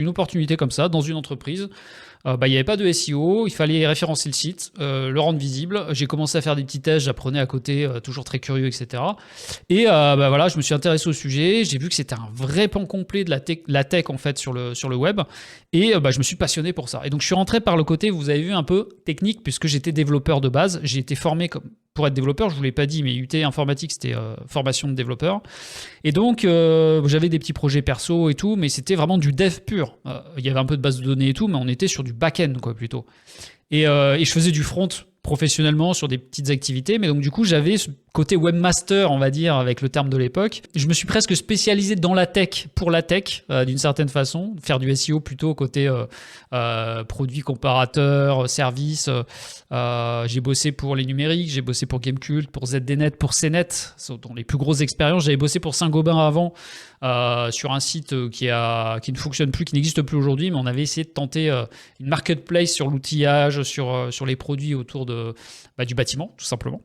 une opportunité comme ça dans une entreprise. Il n'y avait pas de SEO, il fallait référencer le site, le rendre visible. J'ai commencé à faire des petits tests, j'apprenais à côté, toujours très curieux, etc. Et voilà, je me suis intéressé au sujet, j'ai vu que c'était un vrai pan complet de la tech en fait sur le web, et je me suis passionné pour ça. Et donc je suis rentré par le côté, vous avez vu, un peu technique, puisque j'étais développeur de base, j'ai été formé pour être développeur, je ne vous l'ai pas dit, mais UT informatique, c'était formation de développeur. Et donc, j'avais des petits projets perso et tout, mais c'était vraiment du dev pur. Il y avait un peu de base de données et tout, mais on était sur du back-end, quoi, plutôt. Et je faisais du front professionnellement sur des petites activités, mais donc du coup j'avais ce côté webmaster, on va dire, avec le terme de l'époque. Je me suis presque spécialisé dans la tech, pour la tech, d'une certaine façon, faire du SEO plutôt côté produits comparateurs, services. J'ai bossé pour les numériques, j'ai bossé pour Gamecult, pour ZDNet, pour CNET, ce sont les plus grosses expériences. J'avais bossé pour Saint-Gobain avant, sur un site qui ne fonctionne plus, qui n'existe plus aujourd'hui, mais on avait essayé de tenter une marketplace sur l'outillage, sur les produits autour du bâtiment, tout simplement.